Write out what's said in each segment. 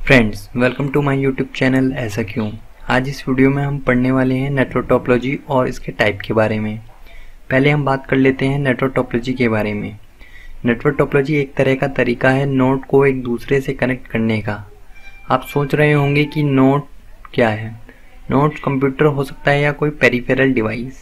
Friends, welcome to my YouTube channel ऐसा क्यों। आज इस वीडियो में हम पढ़ने वाले हैं नेटवर्क टोपोलॉजी और इसके टाइप के बारे में। पहले हम बात कर लेते हैं नेटवर्क टोपोलॉजी के बारे में। नेटवर्क टोपोलॉजी एक तरह का तरीका है नोड को एक दूसरे से कनेक्ट करने का। आप सोच रहे होंगे कि नोड क्या है। नोड कंप्यूटर हो सकता है या कोई पेरिफेरल डिवाइस।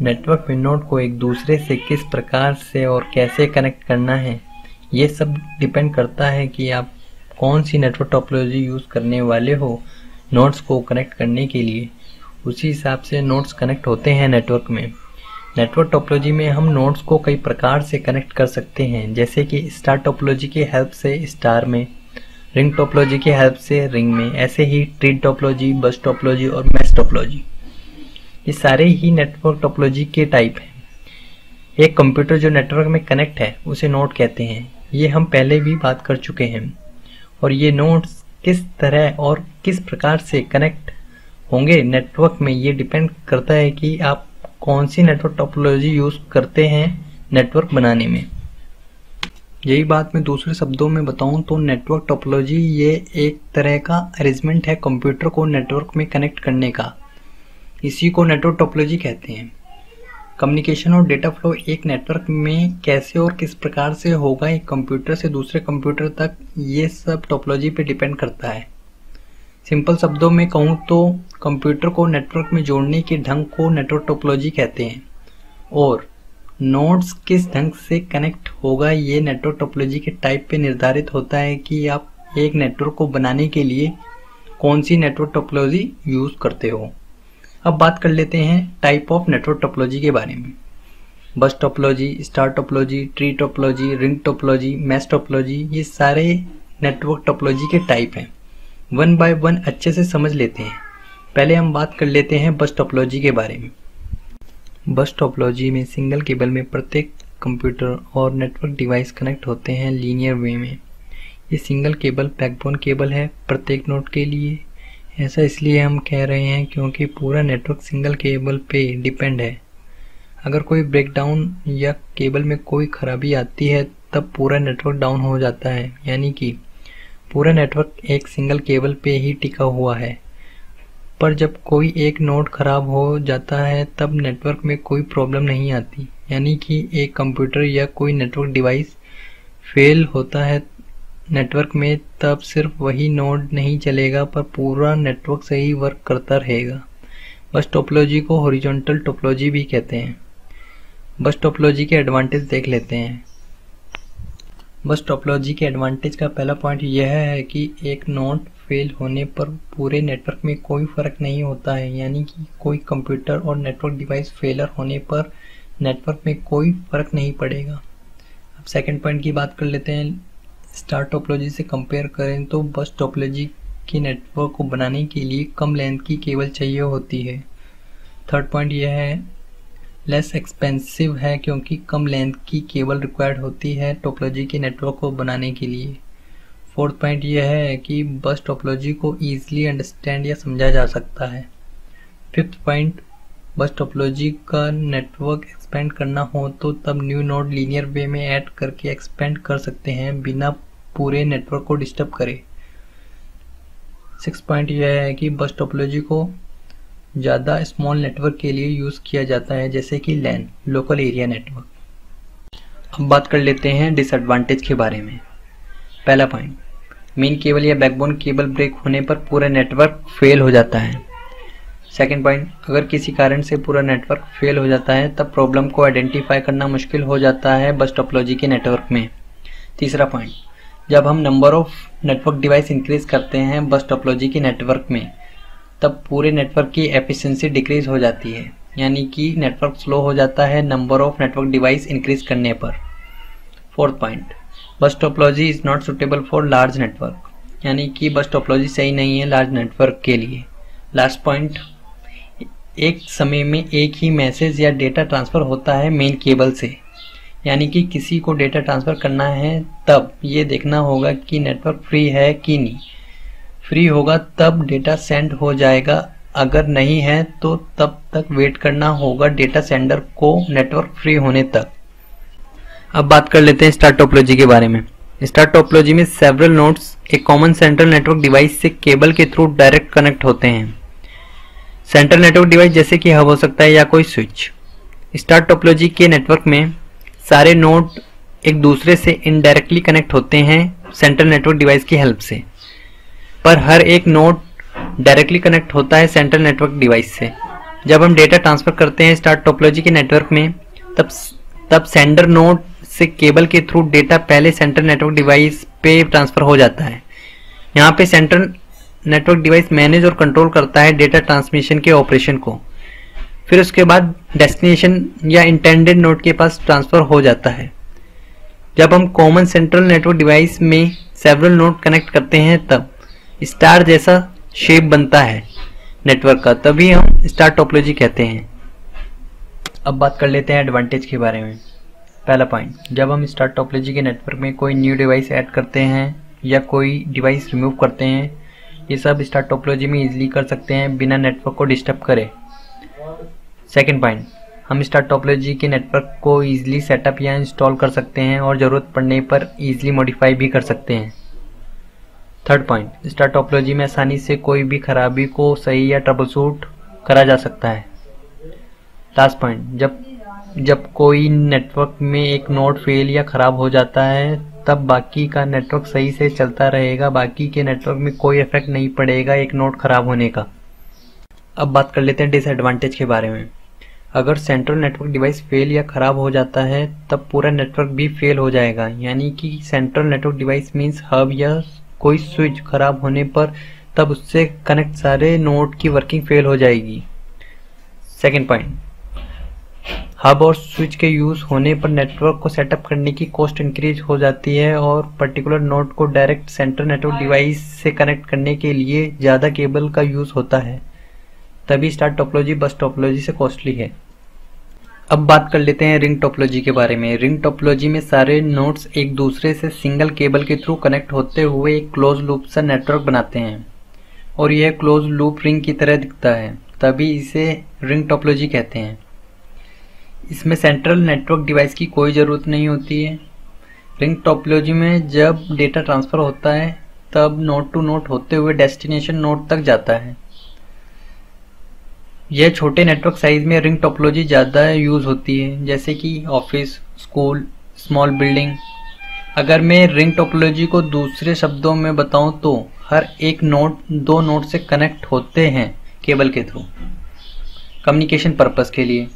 नेटवर्क में नोड को एक दूसरे से किस प्रकार से और कैसे कनेक्ट करना है, ये सब डिपेंड करता है कि आप कौन सी नेटवर्क टोपोलॉजी यूज़ करने वाले हो नोड्स को कनेक्ट करने के लिए। उसी हिसाब से नोड्स कनेक्ट होते हैं नेटवर्क में। नेटवर्क टोपोलॉजी में हम नोड्स को कई प्रकार से कनेक्ट कर सकते हैं, जैसे कि स्टार टोपोलॉजी की हेल्प से स्टार में, रिंग टोपोलॉजी की हेल्प से रिंग में, ऐसे ही ट्री टोपोलॉजी, बस टोपोलॉजी और मैश टोपोलॉजी। ये सारे ही नेटवर्क टोपोलॉजी के टाइप हैं। एक कंप्यूटर जो नेटवर्क में कनेक्ट है उसे नोड कहते हैं। ये हम पहले भी बात कर चुके हैं। और ये नोड्स किस तरह और किस प्रकार से कनेक्ट होंगे नेटवर्क में, ये डिपेंड करता है कि आप कौन सी नेटवर्क टोपोलॉजी यूज़ करते हैं नेटवर्क बनाने में। यही बात मैं दूसरे शब्दों में बताऊं तो नेटवर्क टोपोलॉजी ये एक तरह का अरेंजमेंट है कंप्यूटर को नेटवर्क में कनेक्ट करने का। इसी को नेटवर्क टोपोलॉजी कहते हैं। कम्युनिकेशन और डेटा फ्लो एक नेटवर्क में कैसे और किस प्रकार से होगा एक कंप्यूटर से दूसरे कंप्यूटर तक, ये सब टोपोलॉजी पे डिपेंड करता है। सिंपल शब्दों में कहूँ तो कंप्यूटर को नेटवर्क में जोड़ने के ढंग को नेटवर्क टोपोलॉजी कहते हैं और नोड्स किस ढंग से कनेक्ट होगा ये नेटवर्क टोपोलॉजी के टाइप पे निर्धारित होता है कि आप एक नेटवर्क को बनाने के लिए कौन सी नेटवर्क टोपोलॉजी यूज़ करते हो। अब बात कर लेते हैं टाइप ऑफ नेटवर्क टोपोलॉजी के बारे में। बस topology, star topology, tree topology, ring topology, mesh topology, ये सारे नेटवर्क टोपोलॉजी के टाइप हैं। वन बाय वन अच्छे से समझ लेते हैं। पहले हम बात कर लेते हैं बस टोपोलॉजी के बारे में। बस टोपोलॉजी में सिंगल केबल में प्रत्येक कंप्यूटर और नेटवर्क डिवाइस कनेक्ट होते हैं लीनियर वे में। ये सिंगल केबल बैकबोन केबल है प्रत्येक नोड के लिए। ऐसा इसलिए हम कह रहे हैं क्योंकि पूरा नेटवर्क सिंगल केबल पे डिपेंड है। अगर कोई ब्रेकडाउन या केबल में कोई खराबी आती है तब पूरा नेटवर्क डाउन हो जाता है, यानी कि पूरा नेटवर्क एक सिंगल केबल पे ही टिका हुआ है। पर जब कोई एक नोड खराब हो जाता है तब नेटवर्क में कोई प्रॉब्लम नहीं आती, यानी कि एक कंप्यूटर या कोई नेटवर्क डिवाइस फेल होता है नेटवर्क में तब सिर्फ वही नोड नहीं चलेगा पर पूरा नेटवर्क सही वर्क करता रहेगा। बस टोपोलॉजी को हॉरिजॉन्टल टोपोलॉजी भी कहते हैं। बस टोपोलॉजी के एडवांटेज देख लेते हैं। बस टोपोलॉजी के एडवांटेज का पहला पॉइंट यह है कि एक नोड फेल होने पर पूरे नेटवर्क में कोई फर्क नहीं होता है, यानी कि कोई कंप्यूटर और नेटवर्क डिवाइस फेलर होने पर नेटवर्क में कोई फर्क नहीं पड़ेगा। अब सेकेंड पॉइंट की बात कर लेते हैं। स्टार टोपोलॉजी से कंपेयर करें तो बस टोपोलॉजी के नेटवर्क को बनाने के लिए कम लेंथ की केबल चाहिए होती है। थर्ड पॉइंट यह है लेस एक्सपेंसिव है क्योंकि कम लेंथ की केबल रिक्वायर्ड होती है टोपोलॉजी के नेटवर्क को बनाने के लिए। फोर्थ पॉइंट यह है कि बस टोपोलॉजी को ईजिली अंडरस्टैंड या समझा जा सकता है। फिफ्थ पॉइंट बस टोपोलॉजी का नेटवर्क एक्सपेंड करना हो तो तब न्यू नोड लीनियर वे में ऐड करके एक्सपेंड कर सकते हैं बिना पूरे नेटवर्क को डिस्टर्ब करे। सिक्स पॉइंट यह है कि बस टोपोलॉजी को ज़्यादा स्मॉल नेटवर्क के लिए यूज़ किया जाता है, जैसे कि लैन, लोकल एरिया नेटवर्क। अब बात कर लेते हैं डिसएडवांटेज के बारे में। पहला पॉइंट, मेन केबल या बैकबोन केबल ब्रेक होने पर पूरा नेटवर्क फेल हो जाता है। सेकेंड पॉइंट, अगर किसी कारण से पूरा नेटवर्क फेल हो जाता है तब प्रॉब्लम को आइडेंटिफाई करना मुश्किल हो जाता है बस टोपोलॉजी के नेटवर्क में। तीसरा पॉइंट, जब हम number of network device increase करते हैं बस टोपोलॉजी के नेटवर्क में तब पूरे नेटवर्क की एफिशिएंसी डिक्रीज हो जाती है, यानी कि नेटवर्क स्लो हो जाता है number of network device increase करने पर। फोर्थ पॉइंट, बस topology is not suitable for large network, यानी कि बस टोपोलॉजी सही नहीं है लार्ज नेटवर्क के लिए। लास्ट पॉइंट, एक समय में एक ही मैसेज या डेटा ट्रांसफ़र होता है मेन केबल से, यानी कि किसी को डेटा ट्रांसफ़र करना है तब ये देखना होगा कि नेटवर्क फ्री है कि नहीं। फ्री होगा तब डेटा सेंड हो जाएगा, अगर नहीं है तो तब तक वेट करना होगा डेटा सेंडर को नेटवर्क फ्री होने तक। अब बात कर लेते हैं स्टार टोपोलॉजी के बारे में। स्टार टोपोलॉजी में सेवरल नोड्स एक कॉमन सेंट्रल नेटवर्क डिवाइस से केबल के थ्रू डायरेक्ट कनेक्ट होते हैं। सेंट्रल नेटवर्क डिवाइस जैसे कि हब हो सकता है या कोई स्विच। स्टार टोपोलॉजी के नेटवर्क में सारे नोड एक दूसरे से इनडायरेक्टली कनेक्ट होते हैं सेंट्रल नेटवर्क डिवाइस की हेल्प से, पर हर एक नोड डायरेक्टली कनेक्ट होता है सेंट्रल नेटवर्क डिवाइस से। जब हम डेटा ट्रांसफर करते हैं स्टार टोपोलॉजी के नेटवर्क में, तब सेंडर नोड से केबल के थ्रू डेटा पहले सेंट्रल नेटवर्क डिवाइस पे ट्रांसफर हो जाता है। यहाँ पे सेंट्रल नेटवर्क डिवाइस मैनेज और कंट्रोल करता है डेटा ट्रांसमिशन के ऑपरेशन को। फिर उसके बाद डेस्टिनेशन या इंटेंडेड नोड के पास ट्रांसफर हो जाता है। जब हम कॉमन सेंट्रल नेटवर्क डिवाइस में सेवरल नोड कनेक्ट करते हैं तब स्टार जैसा शेप बनता है नेटवर्क का, तभी हम स्टार टोपोलॉजी कहते हैं। अब बात कर लेते हैं एडवांटेज के बारे में। पहला पॉइंट, जब हम स्टार टोपोलॉजी के नेटवर्क में कोई न्यू डिवाइस ऐड करते हैं या कोई डिवाइस रिमूव करते हैं, ये सब स्टार टोपोलॉजी में इजीली कर सकते हैं बिना नेटवर्क को डिस्टर्ब करे। सेकंड पॉइंट, हम स्टार टोपोलॉजी के नेटवर्क को इजीली सेटअप या इंस्टॉल कर सकते हैं और ज़रूरत पड़ने पर इजीली मॉडिफाई भी कर सकते हैं। थर्ड पॉइंट, स्टार टोपोलॉजी में आसानी से कोई भी खराबी को सही या ट्रबलशूट करा जा सकता है। लास्ट पॉइंट, जब कोई नेटवर्क में एक नोड फेल या ख़राब हो जाता है तब बाकी का नेटवर्क सही से चलता रहेगा, बाकी के नेटवर्क में कोई इफेक्ट नहीं पड़ेगा एक नोड ख़राब होने का। अब बात कर लेते हैं डिसएडवांटेज के बारे में। अगर सेंट्रल नेटवर्क डिवाइस फेल या ख़राब हो जाता है तब पूरा नेटवर्क भी फेल हो जाएगा, यानी कि central network device means hub या कोई स्विच खराब होने पर तब उससे कनेक्ट सारे नोड की वर्किंग फेल हो जाएगी। सेकेंड पॉइंट, हब और स्विच के यूज़ होने पर नेटवर्क को सेटअप करने की कॉस्ट इंक्रीज हो जाती है और पर्टिकुलर नोड को डायरेक्ट सेंट्रल नेटवर्क डिवाइस से कनेक्ट करने के लिए ज़्यादा केबल का यूज़ होता है, तभी स्टार टोपोलॉजी बस टोपोलॉजी से कॉस्टली है। अब बात कर लेते हैं रिंग टोपोलॉजी के बारे में। रिंग टोपोलॉजी में सारे नोड्स एक दूसरे से सिंगल केबल के थ्रू कनेक्ट होते हुए एक क्लोज लूप सा नेटवर्क बनाते हैं और यह क्लोज लूप रिंग की तरह दिखता है, तभी इसे रिंग टोपोलॉजी कहते हैं। इसमें सेंट्रल नेटवर्क डिवाइस की कोई ज़रूरत नहीं होती है। रिंग टोपोलॉजी में जब डेटा ट्रांसफ़र होता है तब नोड टू नोड होते हुए डेस्टिनेशन नोड तक जाता है। यह छोटे नेटवर्क साइज में रिंग टोपोलॉजी ज़्यादा यूज़ होती है, जैसे कि ऑफिस, स्कूल, स्मॉल बिल्डिंग। अगर मैं रिंग टोपोलॉजी को दूसरे शब्दों में बताऊं तो हर एक नोड दो नोड से कनेक्ट होते हैं केबल के थ्रू कम्युनिकेशन पर्पस के लिए,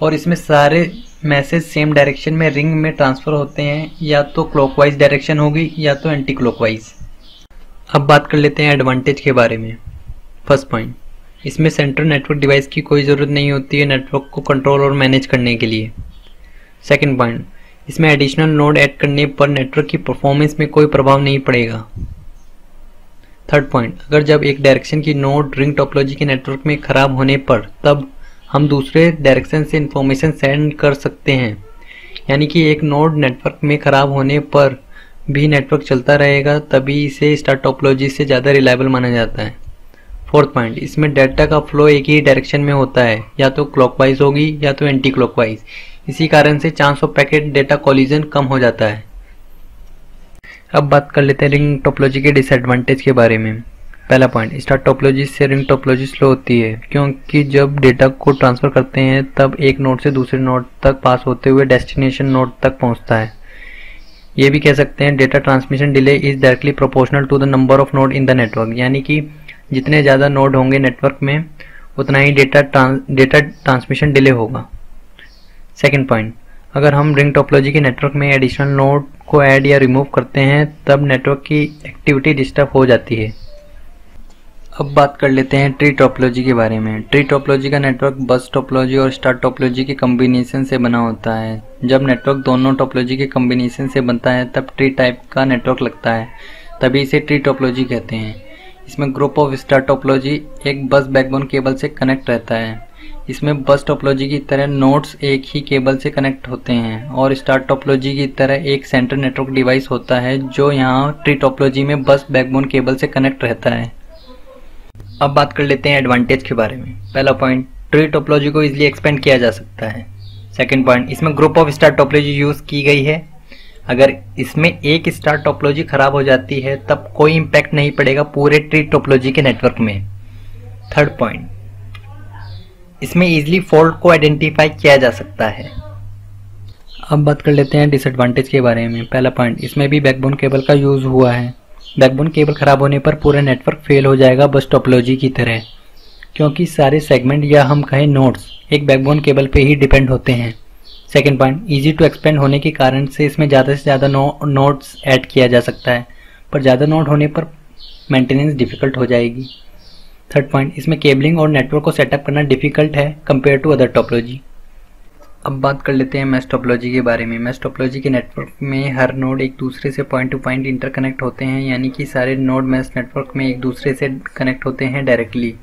और इसमें सारे मैसेज सेम डायरेक्शन में रिंग में ट्रांसफ़र होते हैं, या तो क्लॉकवाइज डायरेक्शन होगी या तो एंटी क्लॉकवाइज। अब बात कर लेते हैं एडवांटेज के बारे में। फर्स्ट पॉइंट, इसमें सेंट्रल नेटवर्क डिवाइस की कोई ज़रूरत नहीं होती है नेटवर्क को कंट्रोल और मैनेज करने के लिए। सेकंड पॉइंट, इसमें एडिशनल नोड ऐड करने पर नेटवर्क की परफॉर्मेंस में कोई प्रभाव नहीं पड़ेगा। थर्ड पॉइंट, अगर जब एक डायरेक्शन की नोड रिंग टोपोलॉजी के नेटवर्क में ख़राब होने पर तब हम दूसरे डायरेक्शन से इंफॉर्मेशन सेंड कर सकते हैं, यानी कि एक नोड नेटवर्क में ख़राब होने पर भी नेटवर्क चलता रहेगा, तभी इसे स्टार टोपोलॉजी से ज़्यादा रिलायबल माना जाता है। फोर्थ पॉइंट, इसमें डाटा का फ्लो एक ही डायरेक्शन में होता है, या तो क्लॉकवाइज होगी या तो एंटी क्लॉकवाइज। इसी कारण से chance of packet data collision कम हो जाता है। अब बात कर लेते हैं रिंग टोपोलॉजी के डिसएडवांटेज के बारे में। पहला पॉइंट, स्टार टोपोलॉजी से रिंग टोपोलॉजी स्लो होती है, क्योंकि जब डेटा को ट्रांसफ़र करते हैं तब एक नोड से दूसरे नोड तक पास होते हुए डेस्टिनेशन नोड तक पहुंचता है। ये भी कह सकते हैं data transmission delay is directly proportional to the number of node in the network, यानी कि जितने ज़्यादा नोड होंगे नेटवर्क में उतना ही डेटा ट्रांसमिशन डिले होगा। सेकेंड पॉइंट, अगर हम रिंग टोपोलॉजी के नेटवर्क में एडिशनल नोड को ऐड या रिमूव करते हैं तब नेटवर्क की एक्टिविटी डिस्टर्ब हो जाती है। अब बात कर लेते हैं ट्री टोपोलॉजी के बारे में। ट्री टोपोलॉजी का नेटवर्क बस टोपोलॉजी और स्टार टोपोलॉजी के कम्बिनेशन से बना होता है। जब नेटवर्क दोनों टोपोलॉजी के कम्बिनेशन से बनता है तब ट्री टाइप का नेटवर्क लगता है, तभी इसे ट्री टोपोलॉजी कहते हैं। इसमें ग्रुप ऑफ स्टार टोपोलॉजी एक बस बैकबोन केबल से कनेक्ट रहता है। इसमें बस टोपोलॉजी की तरह नोड्स एक ही केबल से कनेक्ट होते हैं और स्टार टोपोलॉजी की तरह एक सेंट्रल नेटवर्क डिवाइस होता है जो यहाँ ट्री टोपोलॉजी में बस बैकबोन केबल से कनेक्ट रहता है। अब बात कर लेते हैं एडवांटेज के बारे में। पहला पॉइंट, ट्री टोपोलॉजी को इजीली एक्सपेंड किया जा सकता है। सेकंड पॉइंट, इसमें group of star topology use की गई है अगर इसमें एक स्टार टोपोलॉजी खराब हो जाती है तब कोई इम्पैक्ट नहीं पड़ेगा पूरे ट्री टोपोलॉजी के नेटवर्क में। थर्ड पॉइंट, इसमें इजीली फॉल्ट को आइडेंटिफाई किया जा सकता है। अब बात कर लेते हैं डिसएडवांटेज के बारे में। पहला पॉइंट, इसमें भी बैकबोन केबल का यूज हुआ है। बैकबोन केबल खराब होने पर पूरा नेटवर्क फेल हो जाएगा बस टोपोलॉजी की तरह, क्योंकि सारे सेगमेंट या हम कहें नोड्स एक बैकबोन केबल पे ही डिपेंड होते हैं। Second point, easy to expand होने के कारण से इसमें ज़्यादा से ज़्यादा नोड्स ऐड किया जा सकता है, पर ज़्यादा नोड होने पर मेंटेनेंस डिफिकल्ट हो जाएगी। थर्ड पॉइंट, इसमें केबलिंग और नेटवर्क को सेटअप करना डिफिकल्ट है कंपेयर टू अदर टोपोलॉजी। अब बात कर लेते हैं मैश टोपोलॉजी के बारे में। मैश टोपोलॉजी के नेटवर्क में हर नोड एक दूसरे से पॉइंट टू पॉइंट इंटरकनेक्ट होते हैं, यानी कि सारे नोड मैश नेटवर्क में एक दूसरे से कनेक्ट होते हैं डायरेक्टली।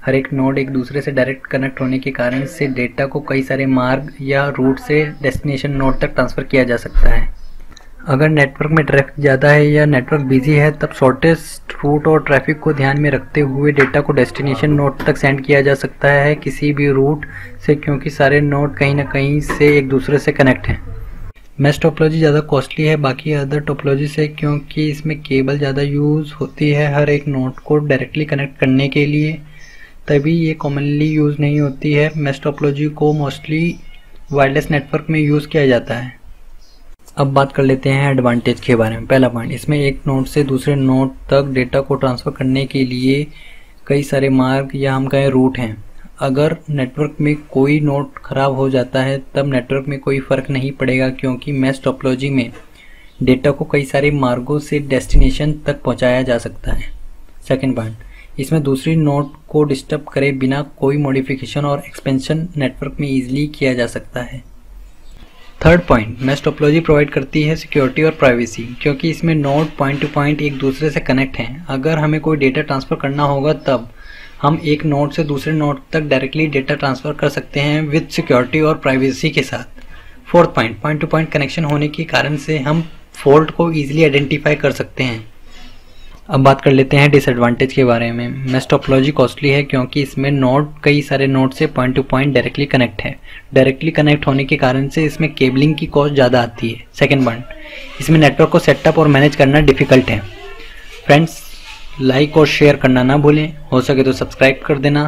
हर एक नोड एक दूसरे से डायरेक्ट कनेक्ट होने के कारण से डेटा को कई सारे मार्ग या रूट से डेस्टिनेशन नोड तक ट्रांसफ़र किया जा सकता है। अगर नेटवर्क में ट्रैफिक ज़्यादा है या नेटवर्क बिजी है तब शॉर्टेस्ट रूट और ट्रैफिक को ध्यान में रखते हुए डेटा को डेस्टिनेशन नोड तक सेंड किया जा सकता है किसी भी रूट से, क्योंकि सारे नोड कहीं ना कहीं से एक दूसरे से कनेक्ट हैं। मैश टोपोलॉजी ज़्यादा कॉस्टली है बाकी अदर टोपोलॉजी से, क्योंकि इसमें केबल ज़्यादा यूज़ होती है हर एक नोड को डायरेक्टली कनेक्ट करने के लिए, तभी ये कॉमनली यूज़ नहीं होती है। मैश टोपोलॉजी को मोस्टली वायरलेस नेटवर्क में यूज़ किया जाता है। अब बात कर लेते हैं एडवांटेज के बारे में। पहला पॉइंट, इसमें एक नोड से दूसरे नोड तक डेटा को ट्रांसफ़र करने के लिए कई सारे मार्ग या हम कहें रूट हैं। अगर नेटवर्क में कोई नोड खराब हो जाता है तब नेटवर्क में कोई फ़र्क नहीं पड़ेगा, क्योंकि मैश टोपोलॉजी में डेटा को कई सारे मार्गों से डेस्टिनेशन तक पहुंचाया जा सकता है। सेकेंड पॉइंट, इसमें दूसरी नोड को डिस्टर्ब करे बिना कोई मॉडिफिकेशन और एक्सपेंशन नेटवर्क में ईजिली किया जा सकता है। Third point, mesh topology provide करती है सिक्योरिटी और प्राइवेसी, क्योंकि इसमें नोड पॉइंट टू पॉइंट एक दूसरे से कनेक्ट हैं। अगर हमें कोई डेटा ट्रांसफ़र करना होगा तब हम एक नोड से दूसरे नोड तक डायरेक्टली डेटा ट्रांसफ़र कर सकते हैं विद सिक्योरिटी और प्राइवेसी के साथ। Fourth point, point two point connection होने के कारण से हम फॉल्ट को ईजिली आइडेंटिफाई कर सकते हैं। अब बात कर लेते हैं डिसएडवांटेज के बारे में। मैश टोपोलॉजी कॉस्टली है क्योंकि इसमें नोड कई सारे नोड से point two point directly connect है। डायरेक्टली कनेक्ट होने के कारण से इसमें केबलिंग की कॉस्ट ज़्यादा आती है। सेकेंड पॉइंट, इसमें नेटवर्क को सेटअप और मैनेज करना डिफिकल्ट है। फ्रेंड्स, लाइक और शेयर करना ना भूलें, हो सके तो सब्सक्राइब कर देना।